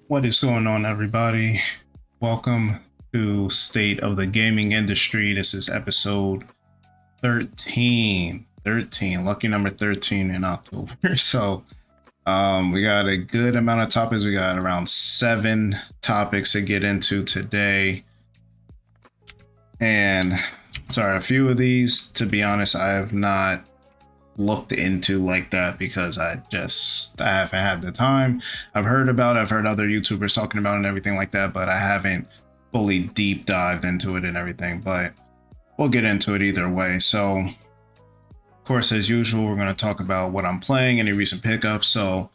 What is going on, everybody? Welcome to State of the Gaming Industry. This is episode 13. Lucky number 13 in October. So we got a good amount of topics. We got around 7 topics to get into today. And sorry, a few of these, to be honest, I have not looked into like that because I haven't had the time. I've heard other YouTubers talking about it and everything like that, but I haven't fully deep dived into it and everything, but we'll get into it either way. So of course, as usual, we're going to talk about what I'm playing, any recent pickups. So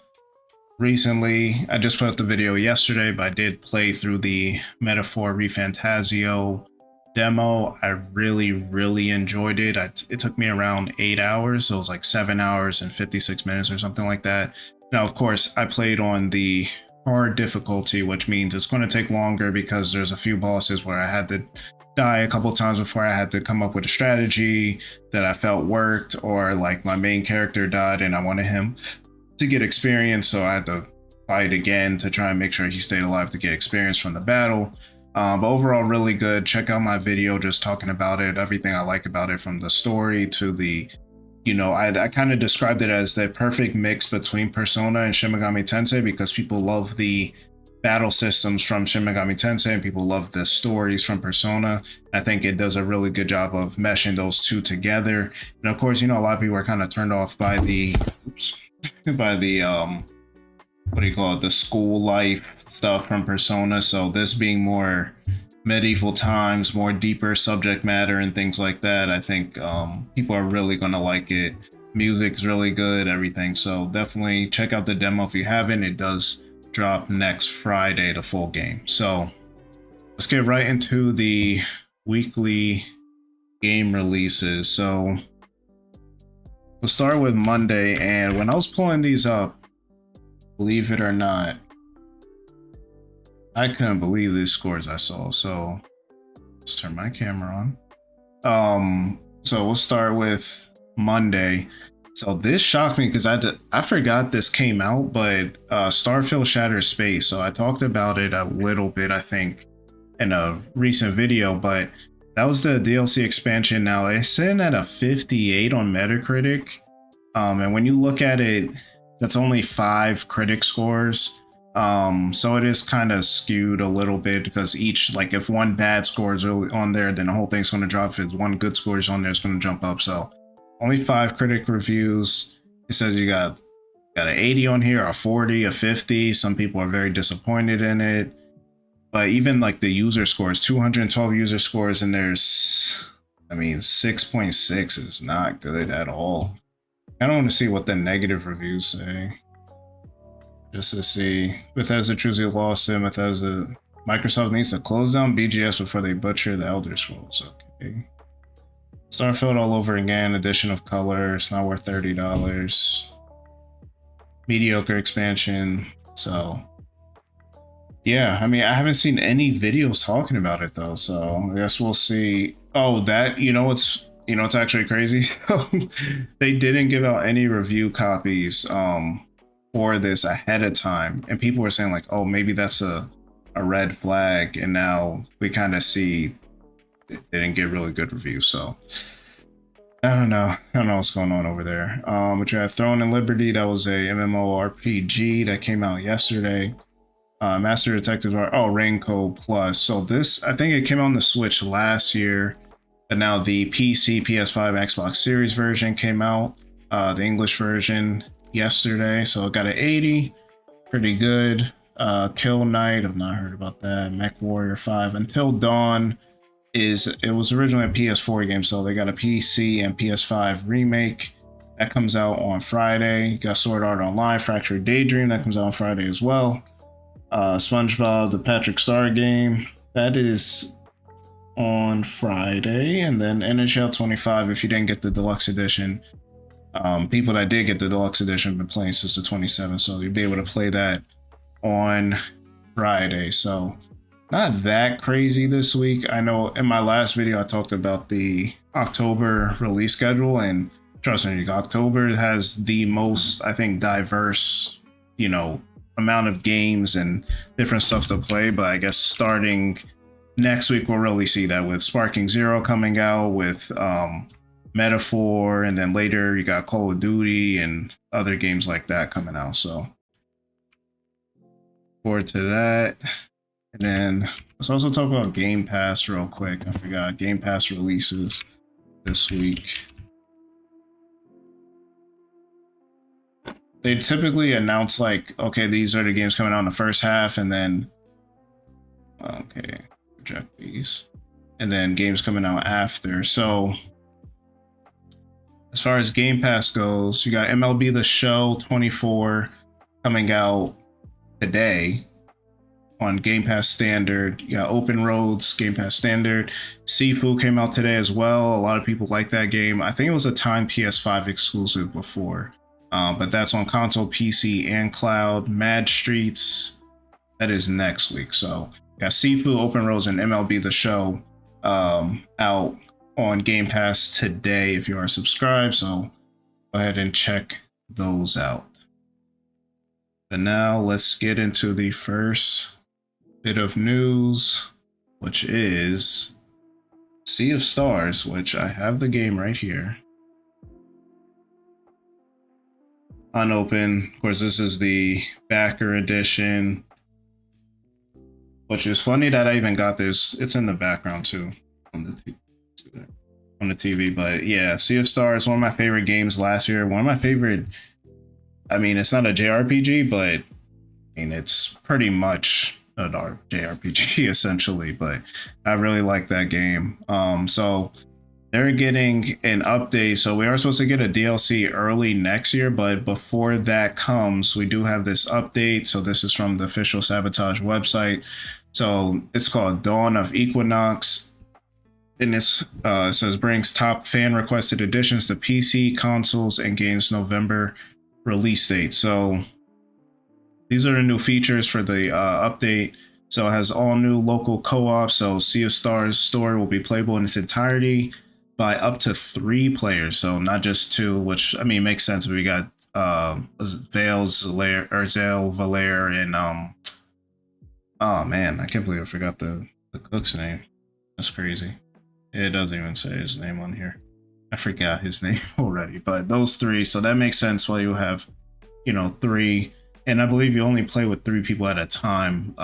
recently, I just put up the video yesterday, but I did play through the Metaphor ReFantazio demo. I really enjoyed it. It took me around 8 hours, so it was like 7 hours and 56 minutes or something like that. Now, of course, I played on the hard difficulty, which means it's going to take longer because there's a few bosses where I had to die a couple times before I had to come up with a strategy that I felt worked, or like my main character died and I wanted him to get experience, so I had to fight again to try and make sure he stayed alive to get experience from the battle. But overall, really good. Check out my video just talking about it, everything I like about it, from the story to the, I kind of described it as the perfect mix between Persona and Shin Megami Tensei, because people love the battle systems from Shin Megami Tensei and people love the stories from Persona. I think it does a really good job of meshing those two together. And of course, a lot of people are kind of turned off by the, what do you call it, the school life stuff from Persona. So this being more medieval times, more deeper subject matter and things like that, I think people are really going to like it. Music's really good, everything. So definitely check out the demo if you haven't. It does drop next Friday, the full game. So let's get right into the weekly game releases. So we'll start with Monday. And when I was pulling these up, believe it or not, I couldn't believe these scores I saw. So let's turn my camera on. So we'll start with Monday. So this shocked me because I forgot this came out, but Starfield Shattered Space. So I talked about it a little bit, I think, in a recent video, but that was the DLC expansion. Now it's sitting at a 58 on Metacritic. And when you look at it, that's only 5 critic scores. So it is kind of skewed a little bit because each, like, if one bad score is really on there, then the whole thing's going to drop. If it's one good score is on there, it's going to jump up. So only 5 critic reviews. It says you got an 80 on here, a 40, a 50. Some people are very disappointed in it. But even like the user scores, 212 user scores, and there's, 6.6 is not good at all. I don't want to see what the negative reviews say. Just to see. Bethesda truly lost it. Microsoft needs to close down BGS before they butcher the Elder Scrolls. Okay. Starfield all over again. Edition of color. It's not worth $30. Mediocre expansion. So yeah, I haven't seen any videos talking about it though. So I guess we'll see. Oh, that, it's actually crazy. They didn't give out any review copies for this ahead of time, and people were saying like, oh, maybe that's a red flag, and now we kind of see it didn't get really good reviews. So I don't know what's going on over there. But you had Throne and Liberty. That was a MMORPG that came out yesterday. Master Detectives are Raincoat Plus. So this, I think it came out on the Switch last year, but now the PC, PS5, Xbox Series version came out, the English version yesterday. So it got an 80, pretty good. Kill Knight, I've not heard about that. Mech Warrior 5. Until Dawn it was originally a PS4 game, so they got a PC and PS5 remake that comes out on Friday. You got Sword Art Online, Fractured Daydream, that comes out on Friday as well. SpongeBob, the Patrick Star game, that is on Friday. And then NHL 25, if you didn't get the deluxe edition, people that did get the deluxe edition have been playing since the 27th, so you'll be able to play that on Friday. So not that crazy this week. I know in my last video I talked about the October release schedule, and trust me, October has the most, I think, diverse, amount of games and different stuff to play. But I guess starting next week, we'll really see that with Sparking Zero coming out, with Metaphor, and then later you got Call of Duty and other games like that coming out. So forward to that. And then let's also talk about Game Pass real quick. I forgot Game Pass releases this week. They typically announce like, okay, these are the games coming out in the first half, and then okay, reject these, and then games coming out after. So as far as Game Pass goes, you got MLB The Show 24 coming out today on Game Pass Standard. You got Open Roads, Game Pass Standard. Sifu came out today as well. A lot of people like that game. I think it was a time PS5 exclusive before, but that's on console, PC, and cloud. Mad Streets, that is next week. So you got Sifu, Open Roads, and MLB The Show out on Game Pass today if you are subscribed. So go ahead and check those out. But now let's get into the first bit of news, which is Sea of Stars, which I have the game right here. Unopened. Of course, this is the backer edition, which is funny that I even got this. It's in the background too on the TV. But yeah, Sea of Stars, one of my favorite games last year. One of my favorite, I mean, it's not a JRPG, but I mean, it's pretty much a JRPG essentially, but I really like that game. So they're getting an update. So we are supposed to get a DLC early next year, but before that comes, we do have this update. So this is from the official Sabotage website. So it's called Dawn of Equinox. And this says brings top fan requested additions to PC, consoles, and games November release date. So these are the new features for the update. So it has all new local co-op. So Sea of Stars story will be playable in its entirety by up to 3 players. So not just 2, which I mean makes sense. We got Zale, Valere, and oh man, I can't believe I forgot the cook's name. That's crazy. It doesn't even say his name on here. I forgot his name already, but those 3. So that makes sense why you have, 3. And I believe you only play with 3 people at a time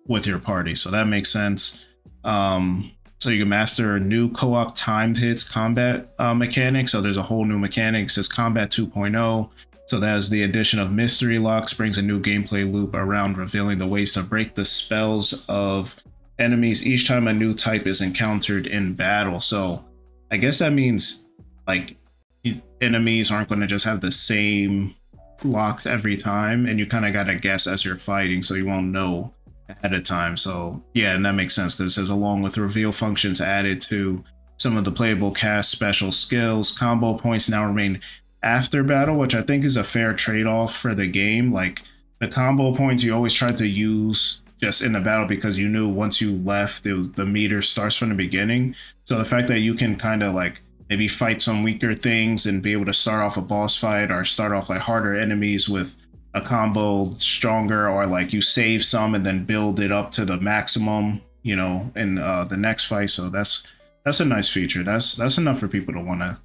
with your party. So that makes sense. So you can master new co-op timed hits combat mechanics. So there's a whole new mechanic. It says Combat 2.0. So that is the addition of mystery locks, brings a new gameplay loop around revealing the ways to break the spells of enemies each time a new type is encountered in battle. So I guess that means like enemies aren't going to just have the same locked every time, and you kind of got to guess as you're fighting, so you won't know ahead of time. So yeah, and that makes sense because it says along with reveal functions added to some of the playable cast special skills, combo points now remain after battle, which I think is a fair trade-off for the game. Like the combo points you always tried to use just in the battle because you knew once you left the meter starts from the beginning. So the fact that you can kind of like maybe fight some weaker things and be able to start off a boss fight or start off like harder enemies with a combo stronger, or like you save some and then build it up to the maximum, in the next fight. So that's a nice feature. That's enough for people to want to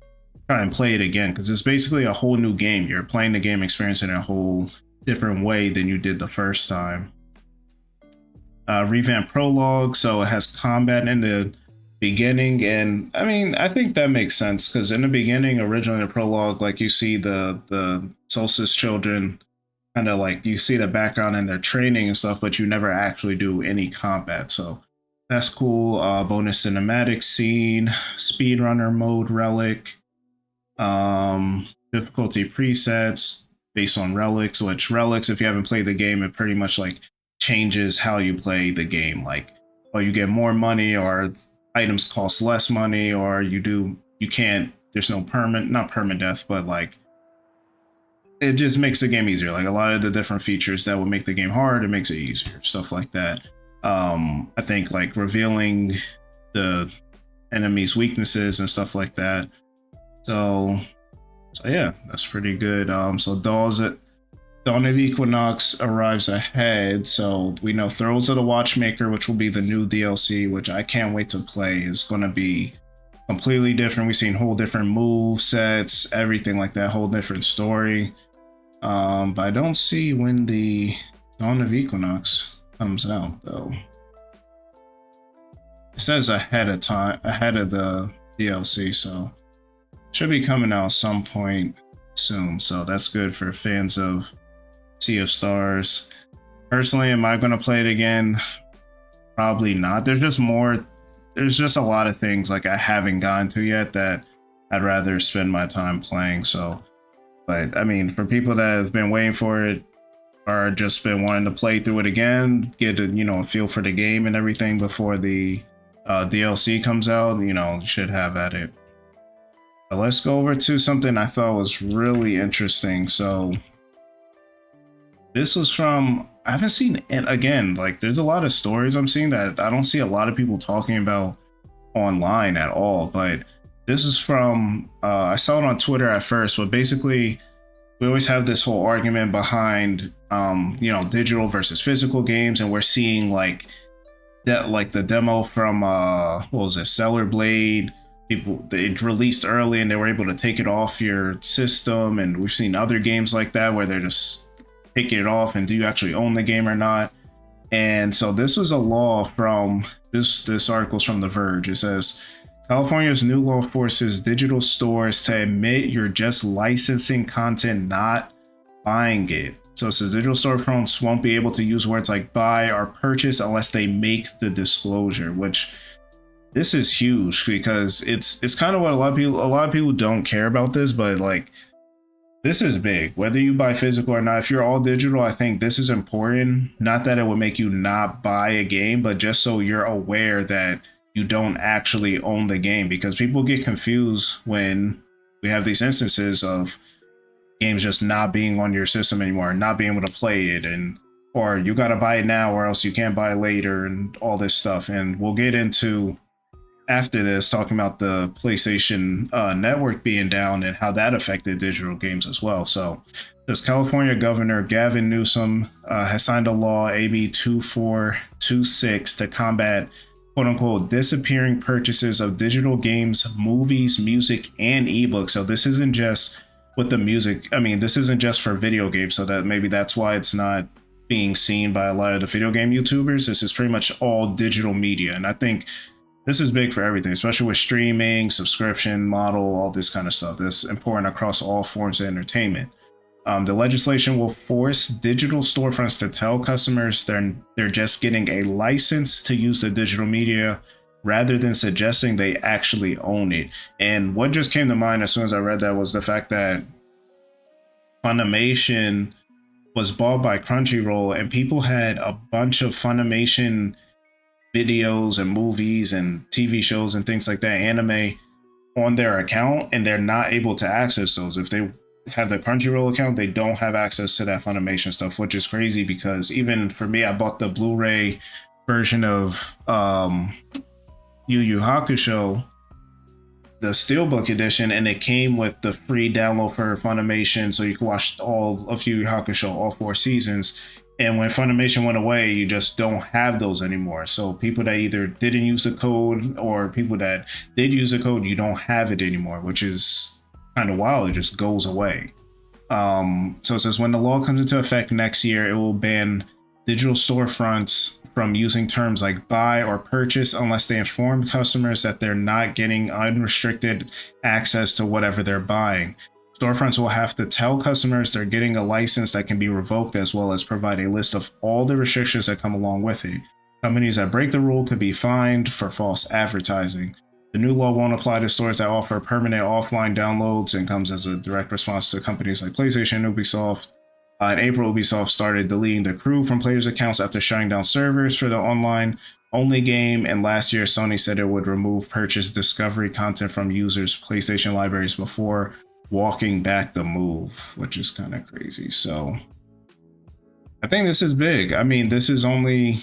try and play it again, because it's basically a whole new game. You're playing the game experience in a whole different way than you did the first time. Revamp prologue, so it has combat in the beginning, and I mean I think that makes sense because in the beginning, originally the prologue, like you see the Solstice children kind of like you see the background in their training and stuff, but you never actually do any combat. So that's cool. Bonus cinematic scene, speedrunner mode relic, difficulty presets based on relics, which relics, if you haven't played the game, it pretty much like changes how you play the game. Like, oh, you get more money, or items cost less money, or you can't, there's no not permadeath, but like it just makes the game easier. Like a lot of the different features that would make the game hard, it makes it easier, stuff like that. I think like revealing the enemy's weaknesses and stuff like that. So yeah, that's pretty good. So Dawn Dawn of Equinox arrives ahead, so we know Thrones of the Watchmaker, which will be the new DLC, which I can't wait to play, is going to be completely different. We've seen whole different move sets, everything like that, whole different story. But I don't see when the Dawn of Equinox comes out though. It says ahead of the DLC, so should be coming out some point soon. So that's good for fans of Sea of Stars. Personally, am I going to play it again? Probably not. There's just a lot of things like I haven't gotten to yet that I'd rather spend my time playing. So, but I mean, for people that have been waiting for it or just been wanting to play through it again, get a feel for the game and everything before the DLC comes out, should have at it. But let's go over to something I thought was really interesting. So this was from, I haven't seen it again. Like, there's a lot of stories I'm seeing that I don't see a lot of people talking about online at all. But this is from, I saw it on Twitter at first, but basically, we always have this whole argument behind, digital versus physical games, and we're seeing like that, like the demo from, what was it, Stellar Blade. They released early and they were able to take it off your system, and we've seen other games like that where they're just taking it off, and do you actually own the game or not? And so this was a law from this article's from The Verge. It says California's new law forces digital stores to admit you're just licensing content, not buying it. So it says digital storefronts won't be able to use words like buy or purchase unless they make the disclosure, which this is huge because it's kind of what a lot of people don't care about this, but like, this is big. Whether you buy physical or not, if you're all digital, I think this is important. Not that it would make you not buy a game, but just so you're aware that you don't actually own the game, because people get confused when we have these instances of games just not being on your system anymore, not being able to play it, or you got to buy it now or else you can't buy it later and all this stuff. And we'll get into after this talking about the PlayStation network being down and how that affected digital games as well. So this California Governor Gavin Newsom has signed a law, AB 2426, to combat quote unquote disappearing purchases of digital games, movies, music, and ebooks. So this isn't just with the music. I mean, this isn't just for video games, so that maybe that's why it's not being seen by a lot of the video game YouTubers. This is pretty much all digital media. And I think this is big for everything, especially with streaming, subscription model, all this kind of stuff. That's important across all forms of entertainment. The legislation will force digital storefronts to tell customers they're just getting a license to use the digital media rather than suggesting they actually own it. And what just came to mind as soon as I read that was the fact that Funimation was bought by Crunchyroll, and people had a bunch of Funimation videos and movies and TV shows and things like that, anime, on their account, and they're not able to access those. If they have the Crunchyroll account, they don't have access to that Funimation stuff, which is crazy because even for me, I bought the Blu-ray version of Yu Yu Hakusho, the Steelbook edition, and it came with the free download for Funimation, so you can watch all of Yu Yu Hakusho, all 4 seasons. And when Funimation went away, you just don't have those anymore. So people that either didn't use the code or people that did use the code, you don't have it anymore, which is kind of wild. It just goes away. So it says when the law comes into effect next year, it will ban digital storefronts from using terms like buy or purchase unless they inform customers that they're not getting unrestricted access to whatever they're buying. Storefronts will have to tell customers they're getting a license that can be revoked, as well as provide a list of all the restrictions that come along with it. Companies that break the rule could be fined for false advertising. The new law won't apply to stores that offer permanent offline downloads and comes as a direct response to companies like PlayStation and Ubisoft. In April, Ubisoft started deleting the crew from players' accounts after shutting down servers for the online-only game, and last year, Sony said it would remove purchase discovery content from users' PlayStation libraries before walking back the move, which is kind of crazy. So I think this is big. I mean, this is only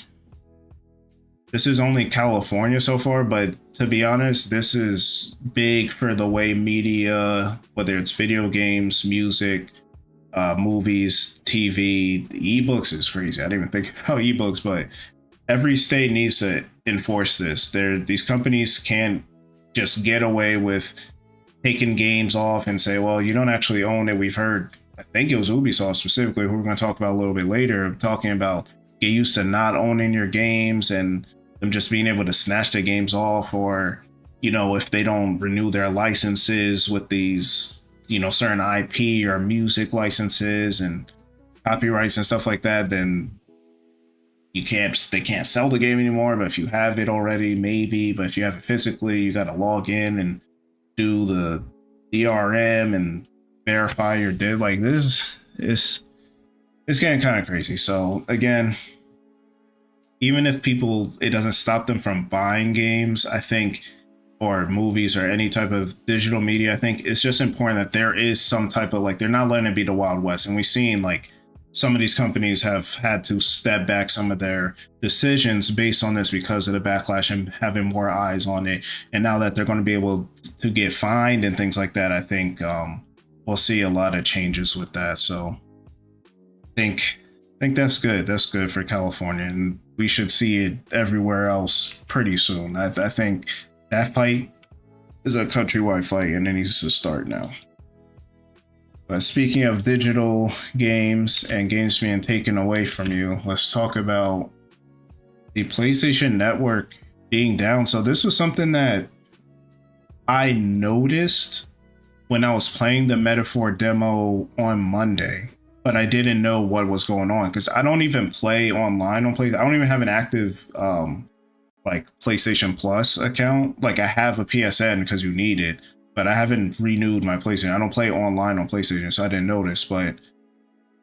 California so far, but to be honest, this is big for the way media, whether it's video games, music, movies, TV, ebooks is crazy. I didn't even think about ebooks, but every state needs to enforce this. These companies can't just get away with taking games off and say, well, you don't actually own it. We've heard, I think it was Ubisoft specifically, who we're going to talk about a little bit later, talking about get used to not owning your games and them just being able to snatch the games off, or, you know, if they don't renew their licenses with these, you know, certain IP or music licenses and copyrights and stuff like that, then they can't sell the game anymore. But if you have it already, maybe, but if you have it physically, you got to log in and do the DRM and verify your div. Like, this is, it's getting kind of crazy. So again, even if it doesn't stop them from buying games, I think, or movies or any type of digital media, I think it's just important that there is some type of, like, they're not letting it be the Wild West. And we've seen, like, some of these companies have had to step back some of their decisions based on this because of the backlash and having more eyes on it. And now that they're going to be able to get fined and things like that, I think we'll see a lot of changes with that. So I think that's good. That's good for California, and we should see it everywhere else pretty soon. I think that fight is a countrywide fight, and it needs to start now. But speaking of digital games and games being taken away from you, let's talk about the PlayStation Network being down. So this was something that I noticed when I was playing the Metaphor demo on Monday, but I didn't know what was going on because I don't even play online on PlayStation. I don't even have an active like PlayStation Plus account. Like, I have a PSN because you need it, but I haven't renewed my PlayStation. I don't play online on PlayStation, so I didn't notice. But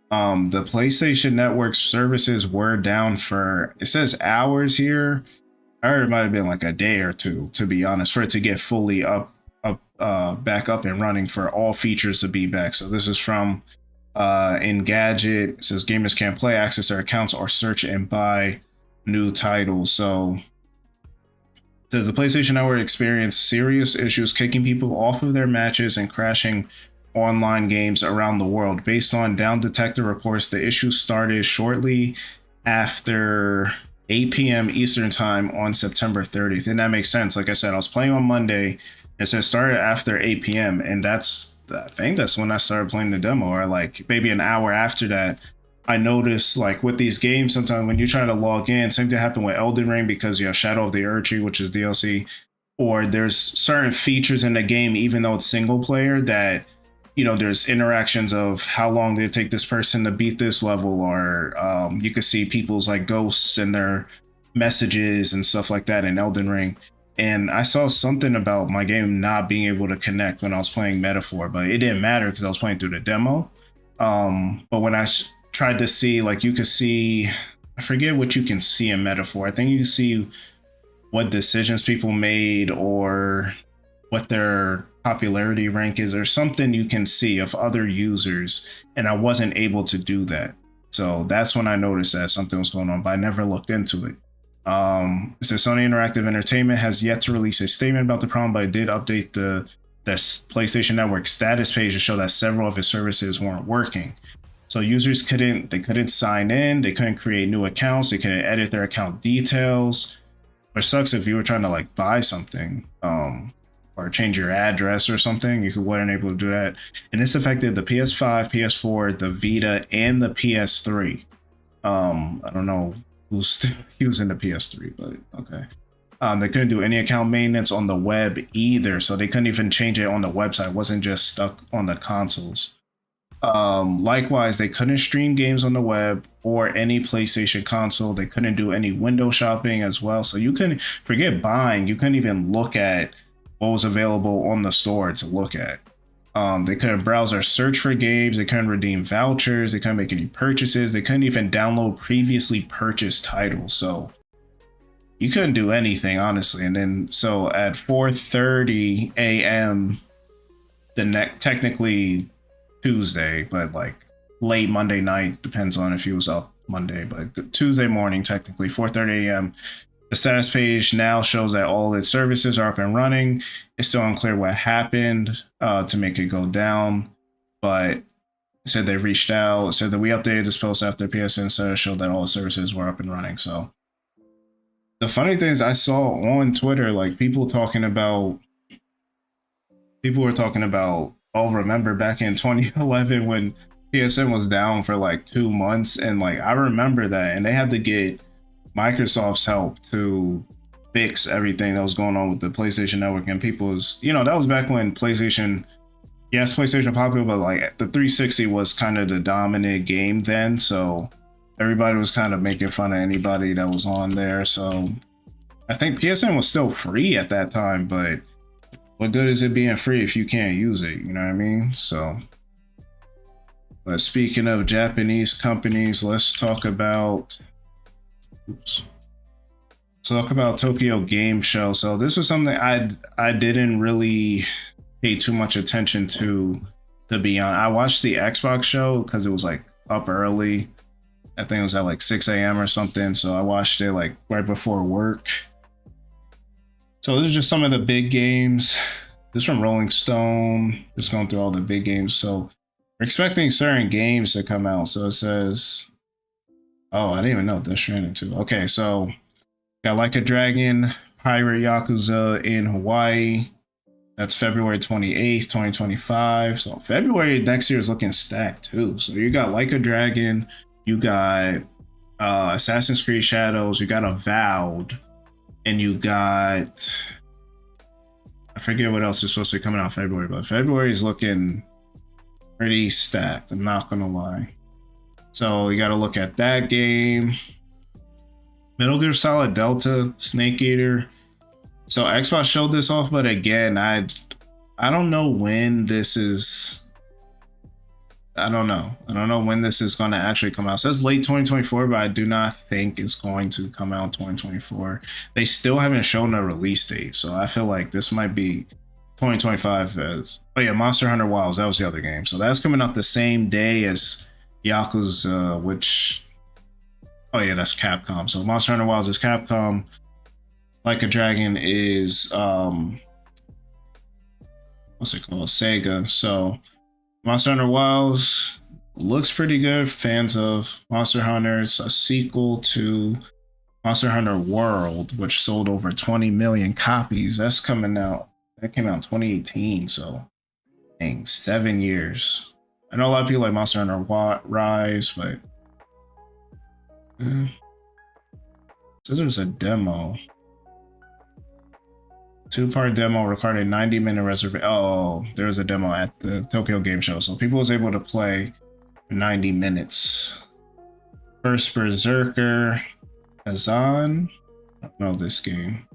the PlayStation Network services were down for, it says hours here. I heard it might have been like a day or two, to be honest, for it to get fully back up and running, for all features to be back. So this is from Engadget. It says gamers can't play, access their accounts, or search and buy new titles. So says the PlayStation Network experienced serious issues kicking people off of their matches and crashing online games around the world. Based on Down Detector reports, the issue started shortly after 8 p.m. Eastern time on September 30th. And that makes sense. Like I said, I was playing on Monday. It says started after 8 p.m. And I think that's when I started playing the demo, or like maybe an hour after that. I noticed, like, with these games, sometimes when you try to log in, same thing happened with Elden Ring, because you have Shadow of the Erdtree, which is DLC, or there's certain features in the game, even though it's single player, that, you know, there's interactions of how long did it take this person to beat this level, or you could see people's like ghosts and their messages and stuff like that in Elden Ring. And I saw something about my game not being able to connect when I was playing Metaphor, but it didn't matter because I was playing through the demo. But when I tried to see, like, you could see, I forget what you can see in Metaphor. I think you can see what decisions people made or what their popularity rank is, or something you can see of other users, and I wasn't able to do that. So that's when I noticed that something was going on, but I never looked into it. It says Sony Interactive Entertainment has yet to release a statement about the problem, but it did update the PlayStation Network status page to show that several of its services weren't working. So users couldn't sign in, they couldn't create new accounts, they couldn't edit their account details. Which sucks if you were trying to like buy something or change your address or something, you weren't able to do that. And this affected the PS5, PS4, the Vita, and the PS3. I don't know who's still using the PS3, but okay. They couldn't do any account maintenance on the web either, so they couldn't even change it on the website. It wasn't just stuck on the consoles. Likewise, they couldn't stream games on the web or any PlayStation console. They couldn't do any window shopping as well. So you couldn't, forget buying, you couldn't even look at what was available on the store to look at. They couldn't browse or search for games. They couldn't redeem vouchers. They couldn't make any purchases. They couldn't even download previously purchased titles. So you couldn't do anything, honestly. And then, so at 4:30 a.m. technically Tuesday, but like late Monday night, depends on if he was up Monday, but Tuesday morning, technically 4:30 a.m. The status page now shows that all its services are up and running. It's still unclear what happened to make it go down, but said they reached out, said that we updated this post after PSN showed that all the services were up and running. So the funny thing is I saw on Twitter, like people were talking about, oh, remember back in 2011 when PSN was down for like 2 months, and like I remember that, and they had to get Microsoft's help to fix everything that was going on with the PlayStation Network, and people was, that was back when PlayStation popular, but like the 360 was kind of the dominant game then, so everybody was kind of making fun of anybody that was on there. So I think PSN was still free at that time, but what good is it being free if you can't use it? You know what I mean? So, but speaking of Japanese companies, let's talk about Tokyo Game Show. So this was something I didn't really pay too much attention to be honest. I watched the Xbox show because it was like up early. I think it was at like 6 a.m. or something. So I watched it like right before work. So this is just some of the big games. This is from Rolling Stone. Just going through all the big games. So we're expecting certain games to come out. So it says, oh, I didn't even know Death Stranding 2. Okay, so got Like a Dragon, Pirate Yakuza in Hawaii. That's February 28th, 2025. So February next year is looking stacked too. So you got Like a Dragon, you got Assassin's Creed Shadows, you got Avowed, and you got, I forget what else is supposed to be coming out in February, but February is looking pretty stacked, I'm not gonna lie. So you gotta look at that game. Metal Gear Solid Delta, Snake Eater. So Xbox showed this off, but again, I don't know when this is. I don't know when this is going to actually come out. It says late 2024, but I do not think it's going to come out in 2024. They still haven't shown a release date, so I feel like this might be 2025 as. Oh yeah, Monster Hunter Wilds, that was the other game. So that's coming out the same day as Yakuza, which. Oh yeah, that's Capcom. So Monster Hunter Wilds is Capcom. Like a Dragon is what's it called? Sega. So Monster Hunter Wilds looks pretty good. Fans of Monster Hunter. It's a sequel to Monster Hunter World, which sold over 20 million copies. That's coming out. That came out in 2018. So dang, 7 years. I know a lot of people like Monster Hunter Rise, but so there's a demo. 2-part demo recorded 90-minute reservation. Oh, there's a demo at the Tokyo Game Show. So people was able to play for 90 minutes. First Berserker, Kazan. I don't know this game.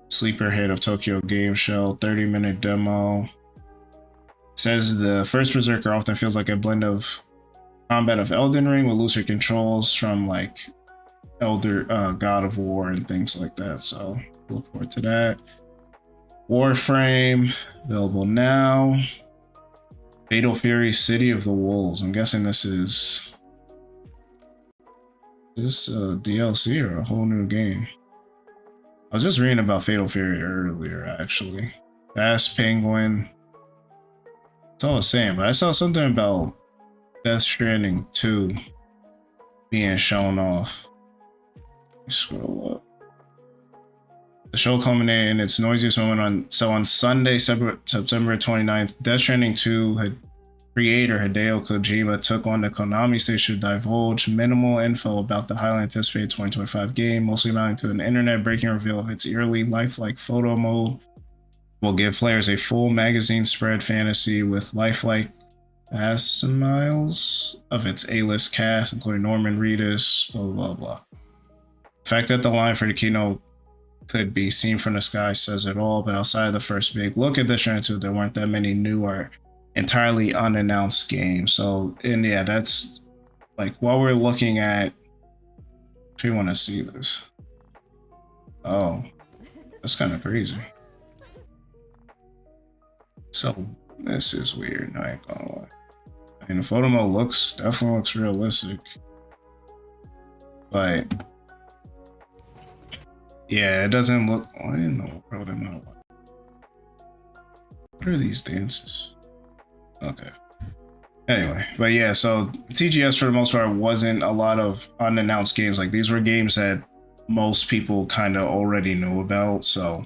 Sleeper hit of Tokyo Game Show, 30-minute demo. It says the first Berserker often feels like a blend of combat of Elden Ring with looser controls from like God of War and things like that. So look forward to that. Warframe, available now. Fatal Fury, City of the Wolves. I'm guessing this is DLC or a whole new game. I was just reading about Fatal Fury earlier, actually. Fast Penguin. It's all the same, but I saw something about Death Stranding 2 being shown off. Scroll up. The show culminated in its noisiest moment on Sunday, September 29th, Death Stranding 2 creator Hideo Kojima took on the Konami station to divulge minimal info about the highly anticipated 2025 game, mostly amounting to an internet-breaking reveal of its eerily lifelike photo mode. Will give players a full magazine spread fantasy with lifelike facsimiles of its A-list cast, including Norman Reedus, blah, blah, blah. The fact that the line for the keynote could be seen from the sky says it all, but outside of the first big look at this Stranding 2, there weren't that many new or entirely unannounced games. So, and yeah, that's like while we're looking at, if you want to see this. Oh, that's kind of crazy. So this is weird, I ain't gonna lie. I mean, the photo mode definitely looks realistic, but yeah, it doesn't look. I didn't know what am I. What are these dances? Okay. Anyway, but yeah, so TGS for the most part wasn't a lot of unannounced games. Like these were games that most people kind of already knew about. So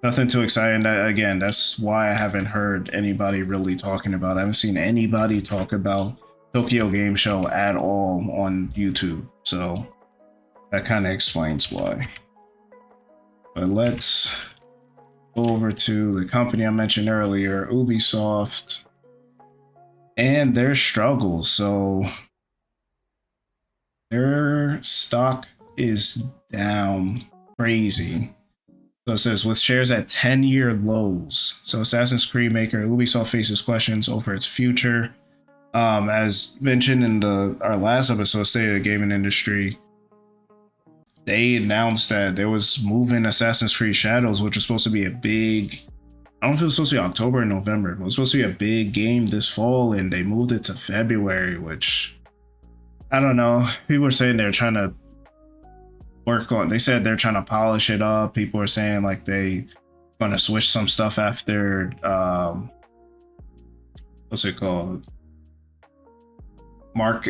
nothing too exciting. Again, that's why I haven't heard anybody really talking about it. I haven't seen anybody talk about Tokyo Game Show at all on YouTube. So that kind of explains why. But let's go over to the company I mentioned earlier, Ubisoft, and their struggles. So their stock is down crazy. So it says with shares at 10-year lows. So Assassin's Creed maker Ubisoft faces questions over its future. As mentioned in our last episode, State of the Gaming Industry, they announced that there was moving Assassin's Creed Shadows, which was supposed to be a big, I don't know if it was supposed to be October or November, but it was supposed to be a big game this fall, and they moved it to February, which I don't know. People were saying they're trying to they said they're trying to polish it up. People are saying like they gonna switch some stuff after what's it called? What's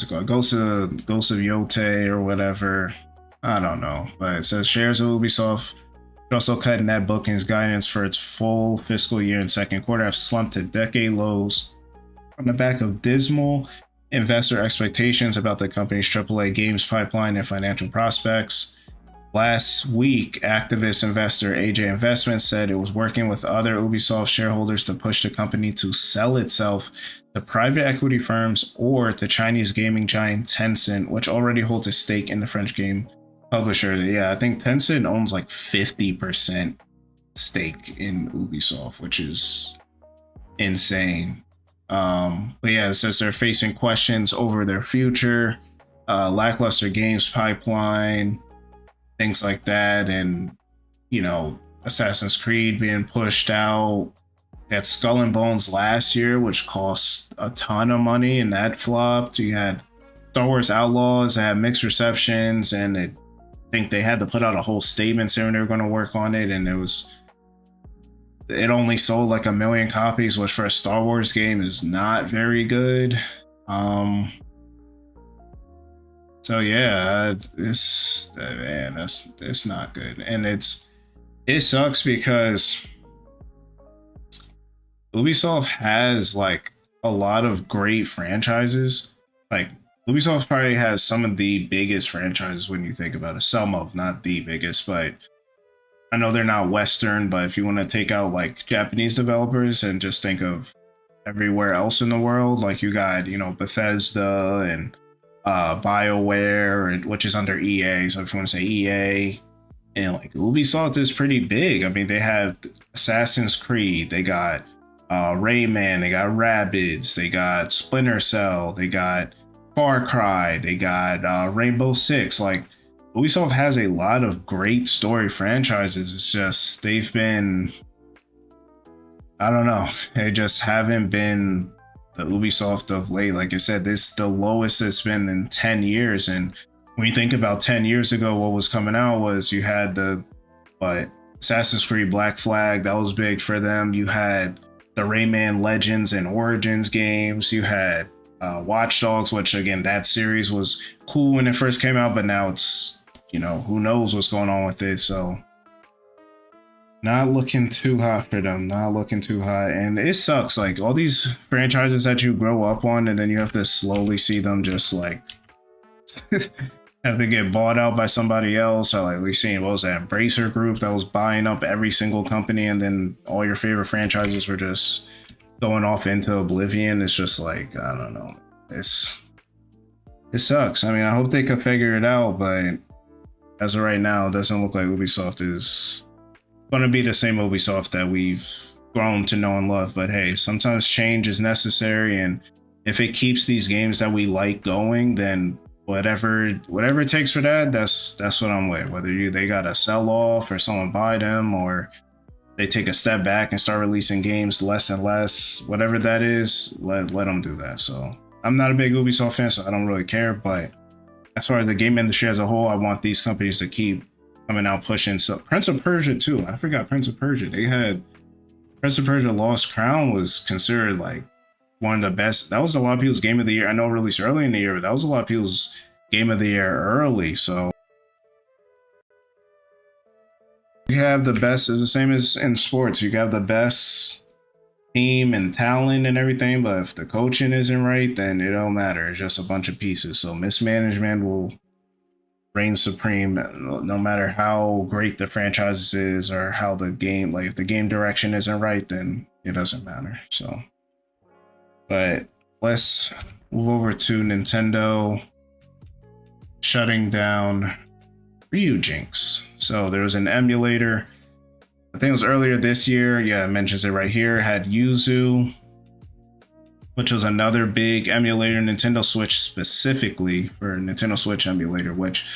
it called? Ghost of Yote or whatever. I don't know. But it says shares of Ubisoft also cutting net bookings guidance for its full fiscal year and second quarter have slumped to decade lows on the back of dismal investor expectations about the company's AAA games pipeline and financial prospects. Last week, activist investor AJ Investments said it was working with other Ubisoft shareholders to push the company to sell itself to private equity firms or to Chinese gaming giant Tencent, which already holds a stake in the French game publisher. Yeah, I think Tencent owns like 50% stake in Ubisoft, which is insane. But yeah, it says they're facing questions over their future, lackluster games pipeline, things like that, and Assassin's Creed being pushed out. You had Skull and Bones last year, which cost a ton of money, and that flopped. You had Star Wars Outlaws that had mixed receptions, and I think they had to put out a whole statement saying they were going to work on it, and it only sold like 1 million copies, which for a Star Wars game is not very good. So yeah, it's not good, and it sucks because Ubisoft has like a lot of great franchises. Like Ubisoft probably has some of the biggest franchises when you think about it. Some of, not the biggest, but I know they're not Western, but if you want to take out like Japanese developers and just think of everywhere else in the world, like you got, Bethesda and BioWare, which is under EA. So if you want to say EA, and like Ubisoft is pretty big. I mean, they have Assassin's Creed, they got Rayman, they got Rabbids, they got Splinter Cell, they got Far Cry, they got Rainbow Six. Like Ubisoft has a lot of great story franchises. It's just they've been, I don't know, they just haven't been the Ubisoft of late. Like I said, this is the lowest it's been in 10 years. And when you think about 10 years ago, what was coming out was you had Assassin's Creed Black Flag, that was big for them. You had the Rayman Legends and Origins games. You had Watch Dogs, which again, that series was cool when it first came out, but now it's, who knows what's going on with it. So not looking too hot for them, not looking too hot. And it sucks, like all these franchises that you grow up on and then you have to slowly see them just like have to get bought out by somebody else. Or like we seen, what was that, Embracer Group that was buying up every single company, and then all your favorite franchises were just going off into oblivion. It's just like, I don't know, it sucks. I mean, I hope they could figure it out, but as of right now, it doesn't look like Ubisoft is going to be the same Ubisoft that we've grown to know and love. But hey, sometimes change is necessary, and if it keeps these games that we like going, then whatever it takes for that, that's what I'm with. Whether they gotta sell off or someone buy them, or they take a step back and start releasing games less and less, whatever that is, let them do that. So I'm not a big Ubisoft fan, so I don't really care. But as far as the game industry as a whole, I want these companies to keep coming out pushing. So Prince of Persia too. I forgot Prince of Persia. They had Prince of Persia Lost Crown was considered like one of the best. That was a lot of people's game of the year. I know it released early in the year, but that was a lot of people's game of the year early. So you have the best. Is the same as in sports. You have the best team and talent and everything, but if the coaching isn't right, then it don't matter. It's just a bunch of pieces. So mismanagement will reign supreme, no matter how great the franchise is or how the game, like if the game direction isn't right, then it doesn't matter. So, but let's move over to Nintendo shutting down Ryujinx. So there was an emulator, I think it was earlier this year. Yeah, it mentions it right here. It had Yuzu, which was another big emulator, Nintendo Switch specifically for Nintendo Switch emulator, which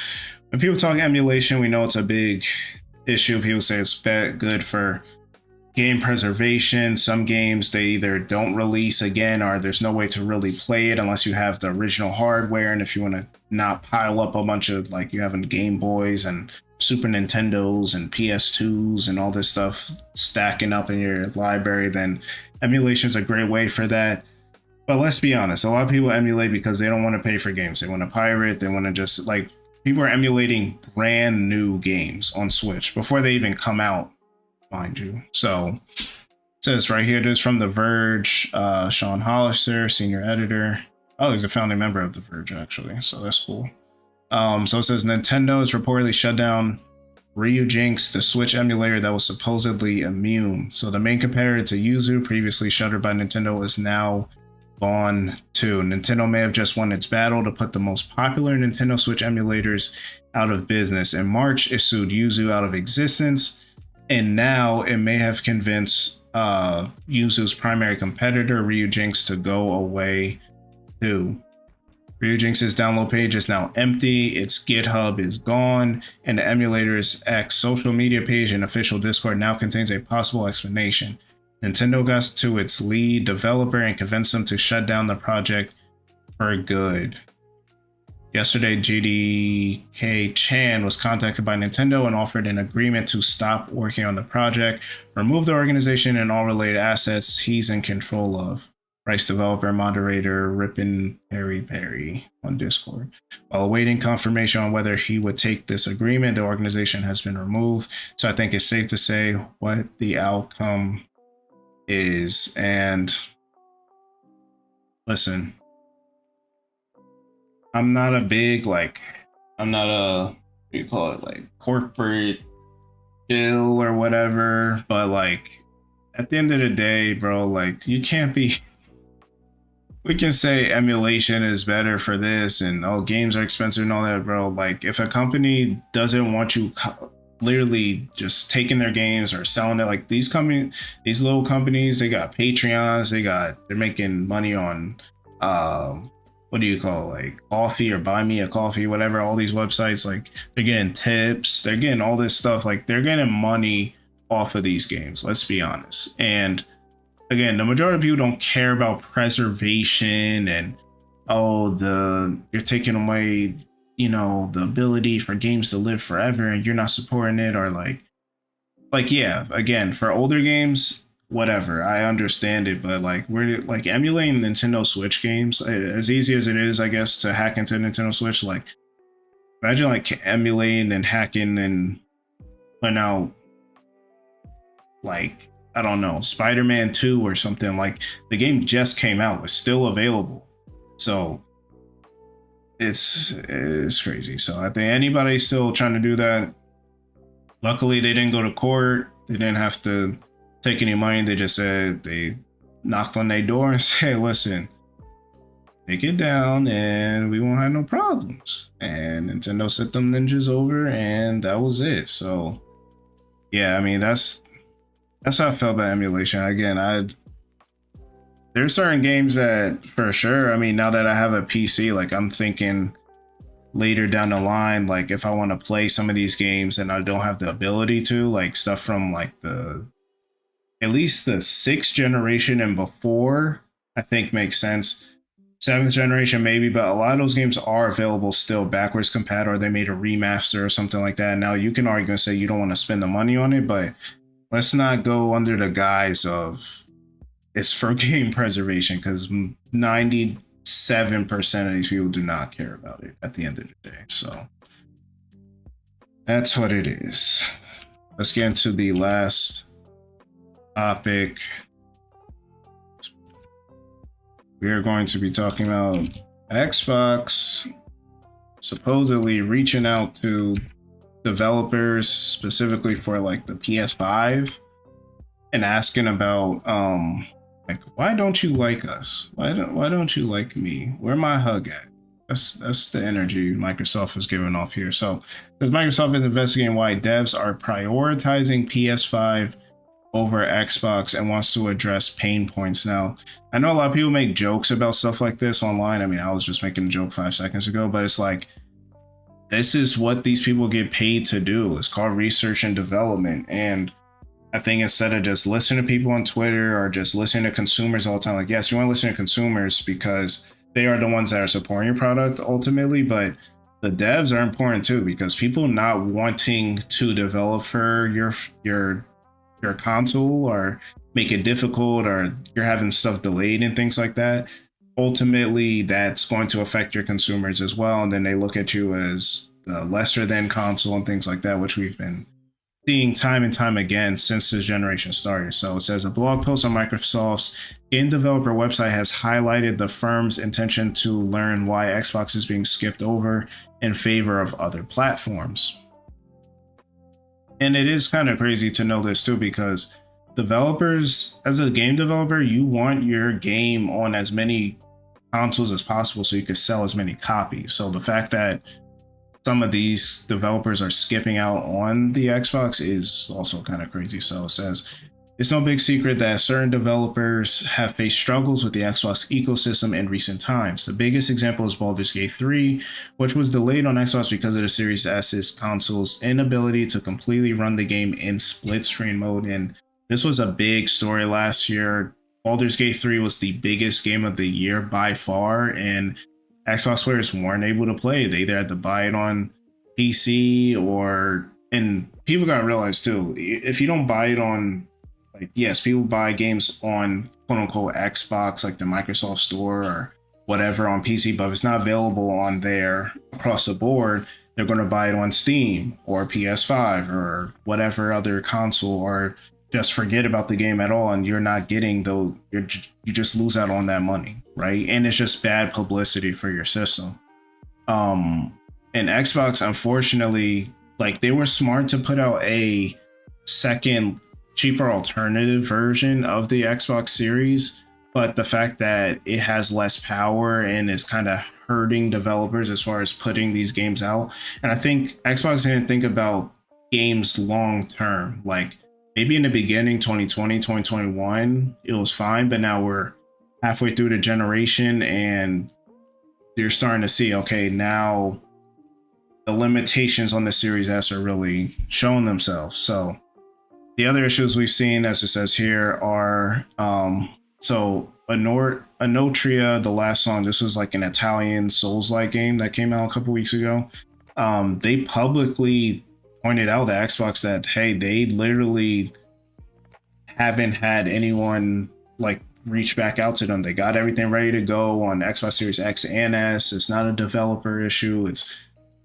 when people talk emulation, we know it's a big issue. People say it's good for game preservation. Some games, they either don't release again or there's no way to really play it unless you have the original hardware. And if you want to not pile up a bunch of, like you have in Game Boys and Super Nintendos and PS2s and all this stuff stacking up in your library, then emulation is a great way for that. But let's be honest, a lot of people emulate because they don't want to pay for games. They want to pirate. They want to just, like, people are emulating brand new games on Switch before they even come out, mind you. So it says right here, this is from The Verge, Sean Hollister, senior editor. Oh, he's a founding member of The Verge, actually. So that's cool. So it says Nintendo has reportedly shut down Ryujinx, the Switch emulator that was supposedly immune. So the main competitor to Yuzu, previously shuttered by Nintendo, is now gone too. Nintendo may have just won its battle to put the most popular Nintendo Switch emulators out of business. In March, it sued Yuzu out of existence, and now it may have convinced Yuzu's primary competitor, Ryujinx, to go away too. Ryujinx's download page is now empty, its GitHub is gone, and the emulator's X social media page and official Discord now contains a possible explanation. Nintendo got to its lead developer and convinced them to shut down the project for good. Yesterday, GDK Chan was contacted by Nintendo and offered an agreement to stop working on the project, remove the organization and all related assets he's in control of. Rice developer moderator Rippin Perry on Discord. While awaiting confirmation on whether he would take this agreement, the organization has been removed. So I think it's safe to say what the outcome is. And listen, I'm not a big, like, I'm not a, what do you call it, like corporate chill or whatever, but like at the end of the day, bro, like you can't be, we can say emulation is better for this and oh, games are expensive and all that, bro. Like if a company doesn't want you literally just taking their games or selling it, like these little companies, they got Patreons, they're making money on what do you call it, like coffee or buy me a coffee, whatever, all these websites, like they're getting tips, they're getting all this stuff, like they're getting money off of these games, let's be honest. And again, the majority of people don't care about preservation and you're taking away, you know, the ability for games to live forever and you're not supporting it, or like yeah, again, for older games, whatever, I understand it, but like we're like emulating Nintendo Switch games, as easy as it is, I guess, to hack into Nintendo Switch. Like imagine like emulating and hacking and putting out like, I don't know, Spider-Man 2 or something. Like the game just came out, it's still available. So it's crazy. So I think anybody's still trying to do that. Luckily they didn't go to court, they didn't have to take any money. They just said, they knocked on their door and said, listen, take it down and we won't have no problems. And Nintendo sent them ninjas over and that was it. So yeah, I mean, that's how I felt about emulation. Again, there's certain games that for sure, I mean, now that I have a PC, like I'm thinking later down the line, like if I want to play some of these games and I don't have the ability to, like stuff from like at least the 6th generation and before, I think makes sense. 7th generation maybe, but a lot of those games are available still backwards compatible, or they made a remaster or something like that. Now you can argue and say you don't want to spend the money on it, but let's not go under the guise of it's for game preservation, because 97% of these people do not care about it at the end of the day. So that's what it is. Let's get into the last topic. We are going to be talking about Xbox supposedly reaching out to developers specifically for like the PS5 and asking about like, why don't you like us? Why don't you like me? Where my hug at? That's the energy Microsoft is giving off here. So, because Microsoft is investigating why devs are prioritizing PS5 over Xbox and wants to address pain points. Now, I know a lot of people make jokes about stuff like this online. I mean, I was just making a joke 5 seconds ago, but it's like, this is what these people get paid to do. It's called research and development. And I think instead of just listening to people on Twitter or just listening to consumers all the time, like, yes, you want to listen to consumers because they are the ones that are supporting your product ultimately, but the devs are important too, because people not wanting to develop for your console or make it difficult, or you're having stuff delayed and things like that, ultimately that's going to affect your consumers as well. And then they look at you as the lesser than console and things like that, which we've been seeing time and time again since this generation started. So it says a blog post on Microsoft's game developer website has highlighted the firm's intention to learn why Xbox is being skipped over in favor of other platforms. And it is kind of crazy to know this too, because developers, as a game developer, you want your game on as many consoles as possible so you could sell as many copies. So the fact that some of these developers are skipping out on the Xbox is also kind of crazy. So it says, it's no big secret that certain developers have faced struggles with the Xbox ecosystem in recent times. The biggest example is Baldur's Gate 3, which was delayed on Xbox because of the Series S's console's inability to completely run the game in split screen mode. And this was a big story last year. Baldur's Gate 3 was the biggest game of the year by far, and Xbox players weren't able to play it. They either had to buy it on PC or, and people got to realize too, if you don't buy it on, like, yes, people buy games on quote unquote Xbox, like the Microsoft Store or whatever on PC, but if it's not available on there across the board, they're going to buy it on Steam or PS5 or whatever other console, or just forget about the game at all, and you're not getting those. You just lose out on that money, right? And it's just bad publicity for your system. And Xbox, unfortunately, like, they were smart to put out a second, cheaper alternative version of the Xbox Series, but the fact that it has less power and is kind of hurting developers as far as putting these games out. And I think Xbox didn't think about games long term. Like, maybe in the beginning, 2020, 2021, it was fine, but now we're halfway through the generation and you're starting to see, okay, now the limitations on the Series S are really showing themselves. So the other issues we've seen, as it says here, are so Anotria, the last song, this was like an Italian Souls-like game that came out a couple weeks ago. They publicly pointed out to Xbox that, hey, they literally haven't had anyone like reach back out to them. They got everything ready to go on Xbox Series X and S. It's not a developer issue. It's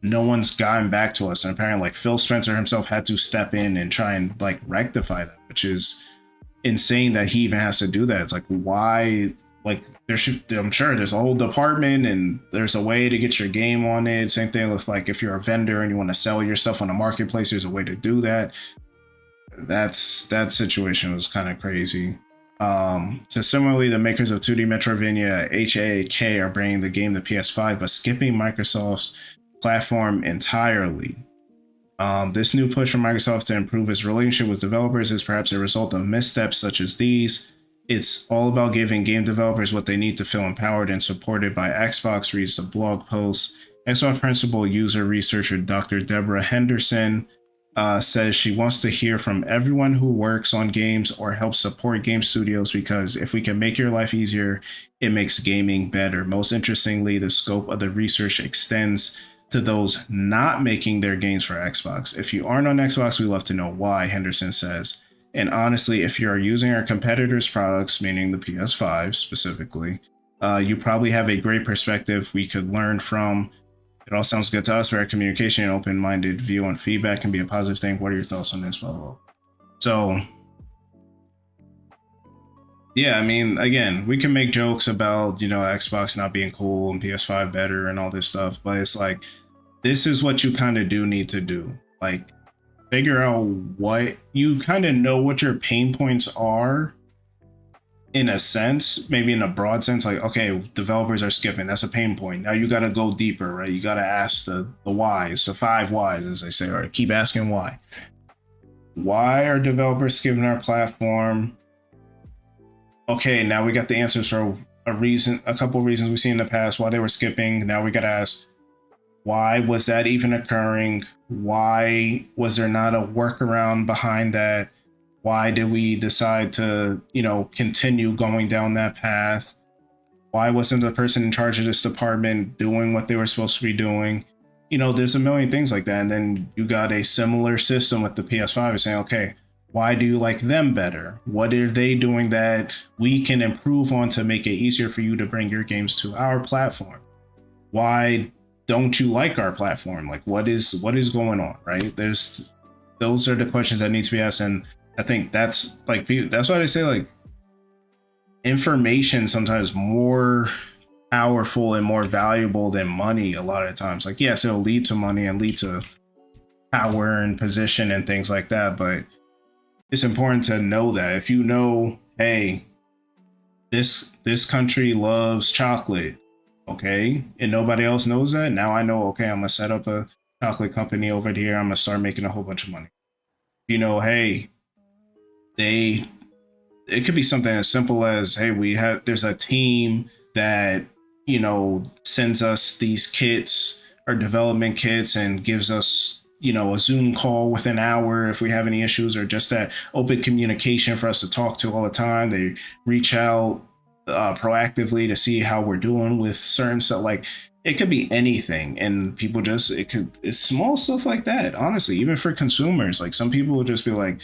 no one's gotten back to us. And apparently, like, Phil Spencer himself had to step in and try and like rectify that, which is insane that he even has to do that. It's like, why? Like, there should, I'm sure there's a whole department and there's a way to get your game on it. Same thing with, like, if you're a vendor and you want to sell your stuff on a marketplace, there's a way to do that. That situation was kind of crazy. So similarly, the makers of 2D Metroidvania HAK are bringing the game to PS5, but skipping Microsoft's platform entirely. This new push from Microsoft to improve its relationship with developers is perhaps a result of missteps such as these. It's all about giving game developers what they need to feel empowered and supported by Xbox, reads the blog post. Xbox principal user researcher Dr. Deborah Henderson says she wants to hear from everyone who works on games or helps support game studios, because if we can make your life easier, it makes gaming better. Most interestingly, the scope of the research extends to those not making their games for Xbox. If you aren't on Xbox, we love to know why, Henderson says. And honestly, if you're using our competitors' products, meaning the PS5 specifically, you probably have a great perspective we could learn from. It all sounds good to us. Fair communication and open-minded view on feedback can be a positive thing. What are your thoughts on this? Blah, blah, blah. So, yeah, I mean, again, we can make jokes about, Xbox not being cool and PS5 better and all this stuff, but it's like, this is what you kind of do need to do. Like, figure out what you kind of know what your pain points are in a sense, maybe in a broad sense, like, okay, developers are skipping. That's a pain point. Now you got to go deeper, right? You got to ask the whys, the 5 whys, as they say, or keep asking why. Why are developers skipping our platform? Okay, now we got the answers for a couple of reasons we've seen in the past why they were skipping. Now we got to ask, why was that even occurring? Why was there not a workaround behind that? Why did we decide to, continue going down that path? Why wasn't the person in charge of this department doing what they were supposed to be doing? There's a million things like that. And then you got a similar system with the PS5 saying, okay, why do you like them better? What are they doing that we can improve on to make it easier for you to bring your games to our platform? Why don't you like our platform? Like, what is going on, right? Those are the questions that need to be asked. And I think that's why they say, like, information sometimes more powerful and more valuable than money a lot of times. Like, yes, it'll lead to money and lead to power and position and things like that, but it's important to know that if you know, hey, this country loves chocolate, okay, and nobody else knows that, now I know, okay, I'm gonna set up a chocolate company over here, I'm gonna start making a whole bunch of money. Hey, it could be something as simple as, hey, there's a team that sends us these kits or development kits and gives us a Zoom call within an hour if we have any issues, or just that open communication for us to talk to all the time. They reach out proactively to see how we're doing with certain stuff. Like, it could be anything, and people it's small stuff like that, honestly. Even for consumers, like, some people will just be like,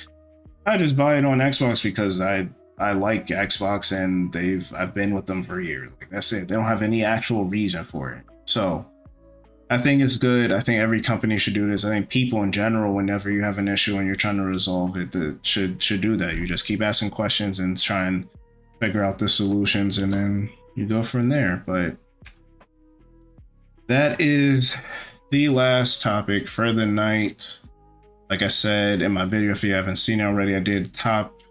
I just buy it on Xbox because I like Xbox and I've been with them for years. Like, that's it. They don't have any actual reason for it. So I think it's good. I think every company should do this. I think people in general, whenever you have an issue and you're trying to resolve it, that should do that. You just keep asking questions and try and figure out the solutions, and then you go from there. But that is the last topic for the night. Like I said in my video, if you haven't seen it already, I did top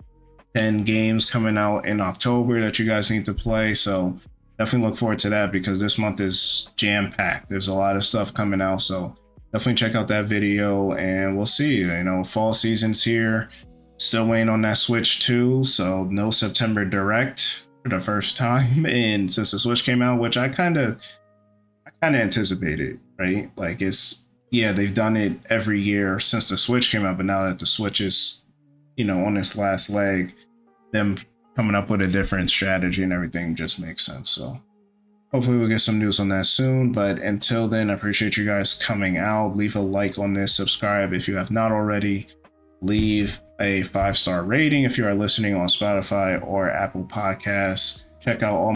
10 games coming out in October that you guys need to play. So definitely look forward to that, because this month is jam-packed. There's a lot of stuff coming out. So definitely check out that video, and we'll see. Fall season's here. Still waiting on that Switch 2. So no September Direct for the first time. And since the Switch came out, which I kind of anticipated, right? Like, they've done it every year since the Switch came out, but now that the Switch is, on its last leg, them coming up with a different strategy and everything just makes sense. So hopefully we'll get some news on that soon. But until then, I appreciate you guys coming out. Leave a like on this, subscribe if you have not already. Leave a 5-star rating if you are listening on Spotify or Apple Podcasts. Check out all